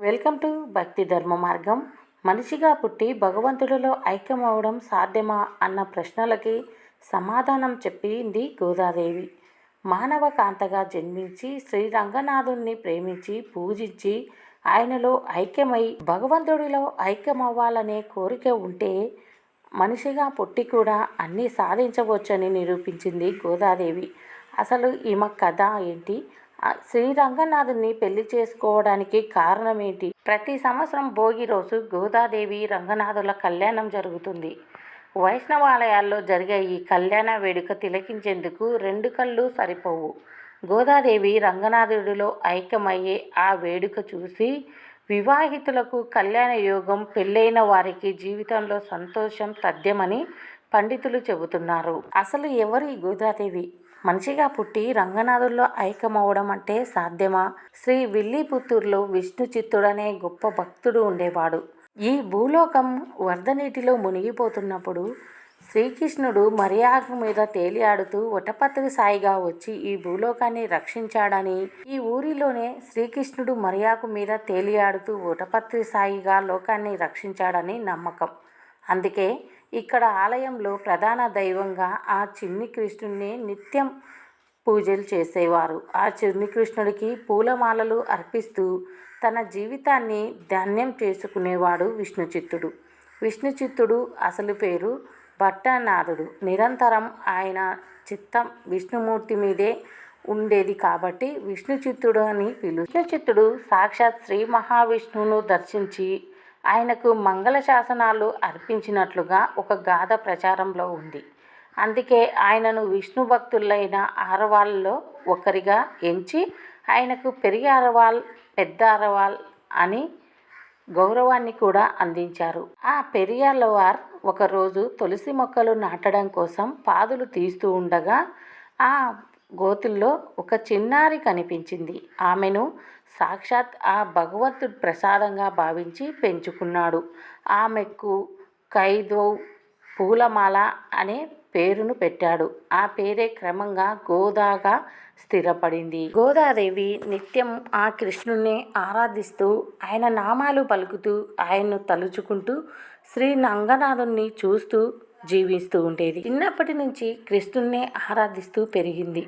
Welcome to భక్తి ధర్మ మార్గం. మనిషిగా పుట్టి భగవంతుడిలో ఐక్యమవడం సాధ్యమా అన్న ప్రశ్నలకి సమాధానం చెప్పింది గోదాదేవి. మానవ కాంతగా జన్మించి శ్రీరంగనాథుణ్ణి ప్రేమించి పూజించి ఆయనలో ఐక్యమై భగవంతుడిలో ఐక్యమవ్వాలనే కోరిక ఉంటే మనిషిగా పుట్టి కూడా అన్నీ సాధించవచ్చని నిరూపించింది గోదాదేవి. అసలు ఈమె కథ ఏంటి? శ్రీరంగనాథుని పెళ్లి చేసుకోవడానికి కారణం ఏంటి? ప్రతి సంవత్సరం భోగి రోజు గోదాదేవి రంగనాథుల కళ్యాణం జరుగుతుంది. వైష్ణవాలయాల్లో జరిగే ఈ కళ్యాణ వేడుక తిలకించేందుకు రెండు కళ్ళు సరిపోవు. గోదాదేవి రంగనాథుడిలో ఐక్యమయ్యే ఆ వేడుక చూసి వివాహితులకు కళ్యాణ యోగం, పెళ్ళైన వారికి జీవితంలో సంతోషం తథ్యమని పండితులు చెబుతున్నారు. అసలు ఎవరు ఈ గోదాదేవి? మనిషిగా పుట్టి రంగనాథుల్లో ఐక్యమవడం అంటే సాధ్యమా? శ్రీ విల్లీపుత్తూరులో విష్ణు చిత్తుడనే గొప్ప భక్తుడు ఉండేవాడు. ఈ భూలోకం వరద నీటిలో మునిగిపోతున్నప్పుడు శ్రీకృష్ణుడు మరియాకు మీద తేలియాడుతూ వటపత్రి సాయిగా వచ్చి ఈ భూలోకాన్ని రక్షించాడని, ఈ ఊరిలోనే శ్రీకృష్ణుడు మరియాకు మీద తేలియాడుతూ వటపత్రి సాయిగా లోకాన్ని రక్షించాడని నమ్మకం. అందుకే ఇక్కడ ఆలయంలో ప్రధాన దైవంగా ఆ చిన్ని కృష్ణుడిని నిత్యం పూజలు చేసేవారు. ఆ చిన్ని కృష్ణుడికి పూలమాలలు అర్పిస్తూ తన జీవితాన్ని ధన్యం చేసుకునేవాడు విష్ణుచిత్తుడు. విష్ణుచిత్తుడు అసలు పేరు భట్టనాథుడు. నిరంతరం ఆయన చిత్తం విష్ణుమూర్తి మీదే ఉండేది కాబట్టి విష్ణుచిత్తుడు అని విష్ణుచిత్తుడు సాక్షాత్ శ్రీ మహావిష్ణువును దర్శించి ఆయనకు మంగళ శాసనాలు అర్పించినట్లుగా ఒక గాథ ప్రచారంలో ఉంది. అందుకే ఆయనను విష్ణు భక్తులైన ఆరవాళ్ళలో ఒకరిగా ఎంచి ఆయనకు పెరిగి అరవాల్, పెద్ద అరవాల్ అని గౌరవాన్ని కూడా అందించారు. ఆ పెరియాళ్ళవార్ ఒకరోజు తులసి మొక్కలు నాటడం కోసం పాదులు తీస్తూ ఉండగా ఆ గోతుల్లో ఒక చిన్నారి కనిపించింది. ఆమెను సాక్షాత్ ఆ భగవంతుడు ప్రసాదంగా భావించి పెంచుకున్నాడు. ఆమెకు కైదౌ పూలమాల అనే పేరును పెట్టాడు. ఆ పేరే క్రమంగా గోదాగా స్థిరపడింది. గోదాదేవి నిత్యం ఆ కృష్ణుణ్ణి ఆరాధిస్తూ ఆయన నామాలు పలుకుతూ ఆయన్ను తలుచుకుంటూ శ్రీ రంగనాథుణ్ణి చూస్తూ జీవిస్తూ ఉండేది. చిన్నప్పటి నుంచి కృష్ణుణ్ణి ఆరాధిస్తూ పెరిగింది.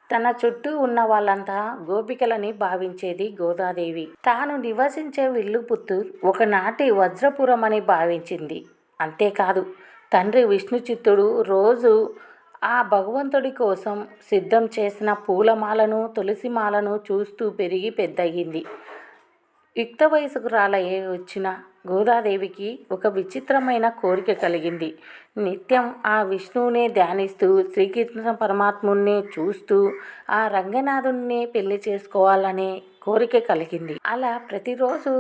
తన చుట్టూ ఉన్న వాళ్ళంతా గోపికలని భావించేది గోదాదేవి. తాను నివసించే విల్లుపుత్తూర్ ఒకనాటి వజ్రపురం అని భావించింది. అంతేకాదు, తండ్రి విష్ణుచిత్తుడు రోజు ఆ భగవంతుడి కోసం సిద్ధం చేసిన పూలమాలను, తులసిమాలను చూస్తూ పెరిగి పెద్దయింది. యుక్త వయసుకు వచ్చిన గోదాదేవికి ఒక విచిత్రమైన కోరిక కలిగింది. నిత్యం ఆ విష్ణువునే ధ్యానిస్తూ శ్రీకృష్ణ పరమాత్ముణ్ణి చూస్తూ ఆ రంగనాథుణ్ణి పెళ్లి చేసుకోవాలనే కోరిక కలిగింది. అలా ప్రతిరోజు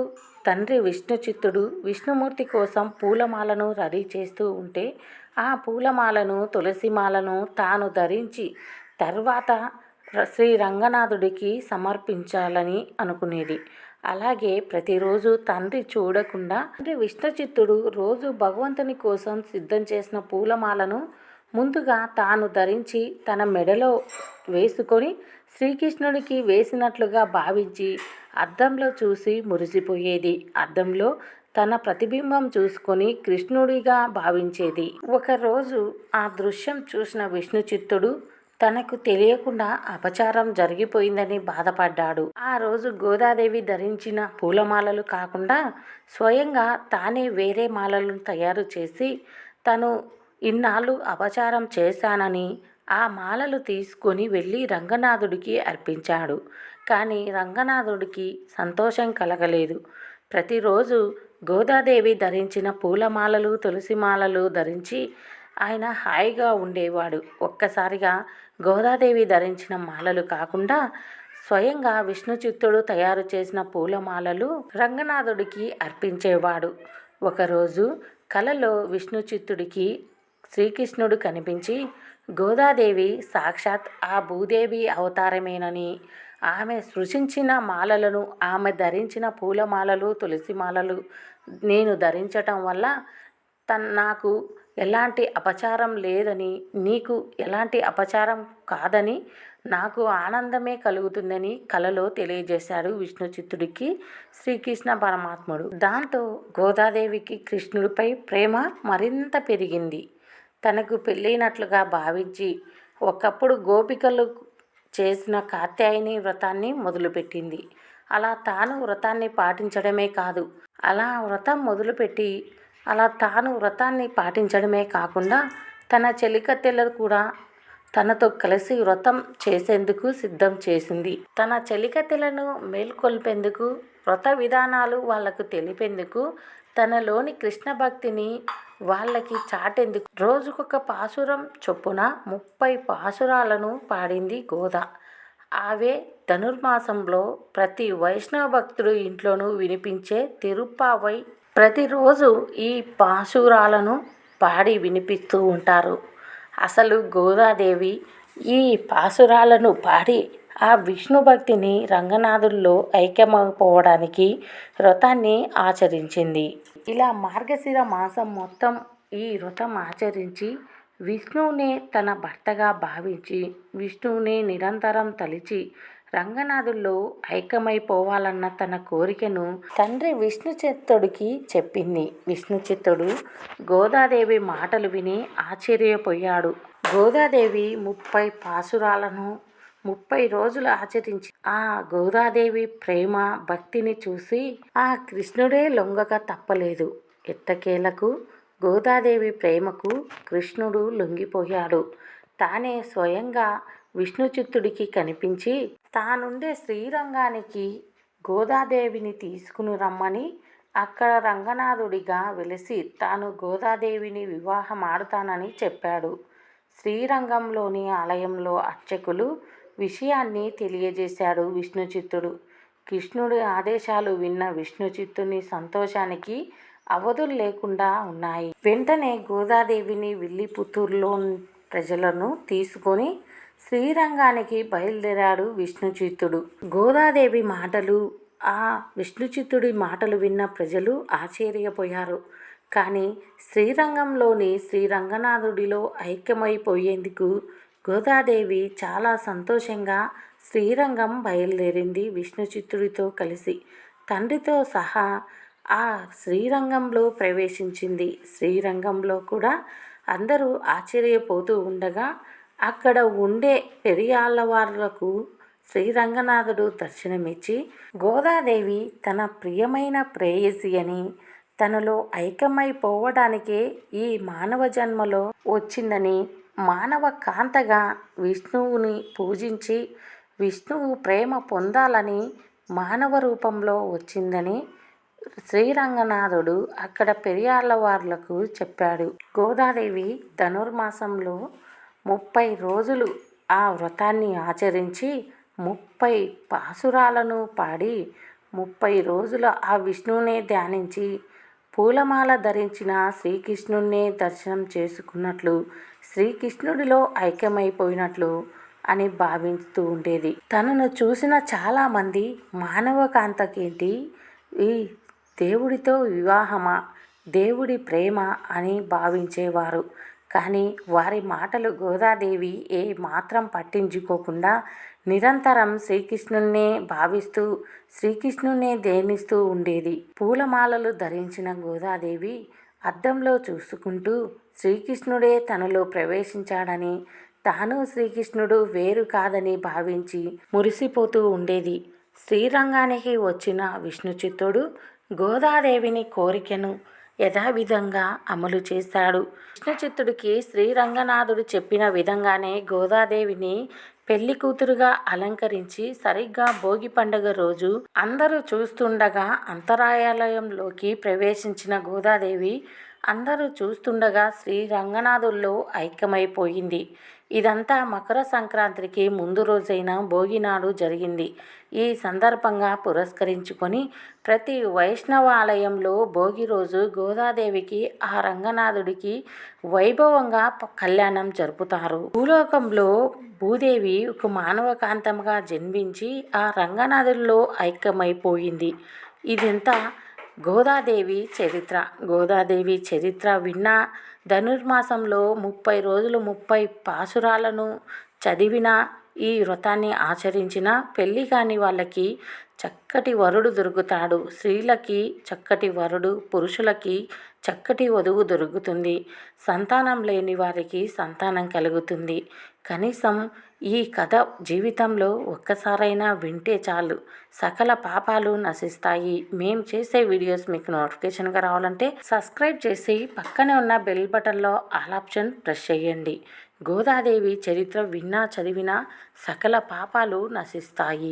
తండ్రి విష్ణుచిత్తుడు విష్ణుమూర్తి కోసం పూలమాలను రెడీ చేస్తూ ఉంటే ఆ పూలమాలను, తులసిమాలను తాను ధరించి తర్వాత శ్రీ రంగనాథుడికి సమర్పించాలని అనుకునేది. అలాగే ప్రతిరోజు తండ్రి చూడకుండా విష్ణుచిత్తుడు రోజు భగవంతుని కోసం సిద్ధం చేసిన పూలమాలను ముందుగా తాను ధరించి తన మెడలో వేసుకొని శ్రీకృష్ణుడికి వేసినట్లుగా భావించి అద్దంలో చూసి మురిసిపోయేది. అద్దంలో తన ప్రతిబింబం చూసుకొని కృష్ణుడిగా భావించేది. ఒకరోజు ఆ దృశ్యం చూసిన విష్ణుచిత్తుడు తనకు తెలియకుండా అపచారం జరిగిపోయిందని బాధపడ్డాడు. ఆ రోజు గోదాదేవి ధరించిన పూలమాలలు కాకుండా స్వయంగా తానే వేరే మాలలను తయారు చేసి తను ఇన్నాళ్ళు అపచారం చేశానని ఆ మాలలు తీసుకొని వెళ్ళి రంగనాథుడికి అర్పించాడు. కానీ రంగనాథుడికి సంతోషం కలగలేదు. ప్రతిరోజు గోదాదేవి ధరించిన పూలమాలలు, తులసిమాలలు ధరించి ఆయన హాయిగా ఉండేవాడు. ఒక్కసారిగా గోదాదేవి ధరించిన మాలలు కాకుండా స్వయంగా విష్ణుచిత్తుడు తయారు చేసిన పూలమాలలు రంగనాథుడికి అర్పించేవాడు. ఒకరోజు కలలో విష్ణుచిత్తుడికి శ్రీకృష్ణుడు కనిపించి గోదాదేవి సాక్షాత్ ఆ భూదేవి అవతారమేనని, ఆమె సృష్టించిన మాలలను, ఆమె ధరించిన పూలమాలలు, తులసిమాలలు నేను ధరించటం వల్ల నాకు ఎలాంటి అపచారం లేదని, నీకు ఎలాంటి అపచారం కాదని నాకు ఆనందమే కలుగుతుందని కలలో తెలియజేశాడు విష్ణు చిత్తుడికి శ్రీకృష్ణ పరమాత్ముడు. దాంతో గోదాదేవికి కృష్ణుడిపై ప్రేమ మరింత పెరిగింది. తనకు పెళ్ళైనట్లుగా భావించి ఒకప్పుడు గోపికలు చేసిన కాత్యాయని వ్రతాన్ని మొదలుపెట్టింది. అలా తాను వ్రతాన్ని పాటించడమే కాదు, తాను వ్రతాన్ని పాటించడమే కాకుండా తన చెలికత్తెలను కూడా తనతో కలిసి వ్రతం చేసేందుకు సిద్ధం చేసింది. తన చెలికత్తెలను మేల్కొల్పేందుకు, వ్రత విధానాలు వాళ్లకు తెలిపేందుకు, తనలోని కృష్ణ భక్తిని వాళ్ళకి చాటేందుకు రోజుకొక పాసురం చొప్పున 30 పాసురాలను పాడింది గోద. అవే ధనుర్మాసంలో ప్రతి వైష్ణవ భక్తుడు ఇంట్లోనూ వినిపించే తిరుప్పావై. ప్రతిరోజు ఈ పాసురాలను పాడి వినిపిస్తూ ఉంటారు. అసలు గోదాదేవి ఈ పాసురాలను పాడి ఆ విష్ణు భక్తిని రంగనాథుల్లో ఐక్యమైపోవడానికి వ్రతాన్ని ఆచరించింది. ఇలా మార్గశిర మాసం మొత్తం ఈ వ్రతం ఆచరించి విష్ణువునే తన భర్తగా భావించి విష్ణువునే నిరంతరం తలిచి రంగనాథుల్లో ఐక్యమైపోవాలన్న తన కోరికను తండ్రి విష్ణుచిత్తుడికి చెప్పింది. విష్ణుచిత్తుడు గోదాదేవి మాటలు విని ఆశ్చర్యపోయాడు. గోదాదేవి 30 పాసురాలను 30 రోజులు ఆచరించి ఆ గోదాదేవి ప్రేమ భక్తిని చూసి ఆ కృష్ణుడే లొంగక తప్పలేదు. ఎట్టకేలకు గోదాదేవి ప్రేమకు కృష్ణుడు లొంగిపోయాడు. తానే స్వయంగా విష్ణుచిత్తుడికి కనిపించి తానుండే శ్రీరంగానికి గోదాదేవిని తీసుకుని రమ్మని, అక్కడ రంగనాథుడిగా వెలిసి తాను గోదాదేవిని వివాహమాడుతానని చెప్పాడు. శ్రీరంగంలోని ఆలయంలో అర్చకులు విషయాన్ని తెలియజేశాడు విష్ణుచిత్తుడు. కృష్ణుడి ఆదేశాలు విన్న విష్ణుచిత్తుని సంతోషానికి అవధులు లేకుండా ఉన్నాయి. వెంటనే గోదాదేవిని విల్లిపుత్తూరులో ప్రజలను తీసుకొని శ్రీరంగానికి బయలుదేరాడు విష్ణుచిత్తుడు. గోదాదేవి మాటలు, ఆ విష్ణుచిత్తుడి మాటలు విన్న ప్రజలు ఆశ్చర్యపోయారు. కానీ శ్రీరంగంలోని శ్రీరంగనాథుడిలో ఐక్యమైపోయేందుకు గోదాదేవి చాలా సంతోషంగా శ్రీరంగం బయలుదేరింది. విష్ణుచిత్తుడితో కలిసి తండ్రితో సహా ఆ శ్రీరంగంలో ప్రవేశించింది. శ్రీరంగంలో కూడా అందరూ ఆశ్చర్యపోతూ ఉండగా అక్కడ ఉండే పెరియాళ్ళవార్లకు శ్రీరంగనాథుడు దర్శనమిచ్చి గోదాదేవి తన ప్రియమైన ప్రేయసి అని, తనలో ఐక్యమైపోవడానికే ఈ మానవ జన్మలో వచ్చిందని, మానవ కాంతగా విష్ణువుని పూజించి విష్ణువు ప్రేమ పొందాలని మానవ రూపంలో వచ్చిందని శ్రీరంగనాథుడు అక్కడ పెరియాళ్ళవార్లకు చెప్పాడు. గోదాదేవి ధనుర్మాసంలో 30 రోజులు ఆ వ్రతాన్ని ఆచరించి 30 పాసురాలను పాడి 30 రోజులు ఆ విష్ణువునే ధ్యానించి పూలమాల ధరించిన శ్రీకృష్ణున్నే దర్శనం చేసుకున్నట్లు, శ్రీకృష్ణుడిలో ఐక్యమైపోయినట్లు అని భావిస్తూ ఉండేది. తనను చూసిన చాలామంది మానవ కాంతకేంటి ఈ దేవుడితో వివాహమా, దేవుడి ప్రేమ అని భావించేవారు. కానీ వారి మాటలు గోదాదేవి ఏ మాత్రం పట్టించుకోకుండా నిరంతరం శ్రీకృష్ణున్నే భావిస్తూ శ్రీకృష్ణున్నే ధ్యానిస్తూ ఉండేది. పూలమాలలు ధరించిన గోదాదేవి అద్దంలో చూసుకుంటూ శ్రీకృష్ణుడే తనలో ప్రవేశించాడని, తాను శ్రీకృష్ణుడు వేరు కాదని భావించి మురిసిపోతూ ఉండేది. శ్రీరంగానికి వచ్చిన విష్ణుచిత్తుడు గోదాదేవిని కోరికను యథావిధంగా అమలు చేశాడు. విష్ణుచిత్తుడికి శ్రీరంగనాథుడు చెప్పిన విధంగానే గోదాదేవిని పెళ్లి కూతురుగా అలంకరించి సరిగ్గా భోగి పండుగ రోజు అందరూ చూస్తుండగా అంతరాలయంలోకి ప్రవేశించిన గోదాదేవి అందరూ చూస్తుండగా శ్రీరంగనాథుల్లో ఐక్యమైపోయింది. ఇదంతా మకర సంక్రాంతికి ముందు రోజైన భోగినాడు జరిగింది. ఈ సందర్భంగా పురస్కరించుకొని ప్రతి వైష్ణవాలయంలో భోగి రోజు గోదాదేవికి ఆ రంగనాథుడికి వైభవంగా కళ్యాణం జరుపుతారు. భూలోకంలో భూదేవి ఒక మానవ కాంతంగా జన్మించి ఆ రంగనాథుల్లో ఐక్యమైపోయింది. ఇదంతా గోదాదేవి చరిత్ర. గోదాదేవి చరిత్ర విన్నా, ధనుర్మాసంలో 30 రోజులు 30 పాసురాలను చదివినా ఈ వ్రతాన్ని ఆచరించిన పెళ్ళి కాని వాళ్ళకి చక్కటి వరుడు దొరుకుతాడు. స్త్రీలకి చక్కటి వరుడు, పురుషులకి చక్కటి వధువు దొరుకుతుంది. సంతానం లేని వారికి సంతానం కలుగుతుంది. కనీసం ఈ కథ జీవితంలో ఒక్కసారైనా వింటే చాలు, సకల పాపాలు నశిస్తాయి. మేము చేసే వీడియోస్ మీకు నోటిఫికేషన్గా రావాలంటే సబ్స్క్రైబ్ చేసి పక్కనే ఉన్న బెల్ బటన్లో ఆల్ ఆప్షన్ ప్రెస్ చేయండి. గోదాదేవి చరిత్ర విన్నా చదివినా సకల పాపాలు నశిస్తాయి.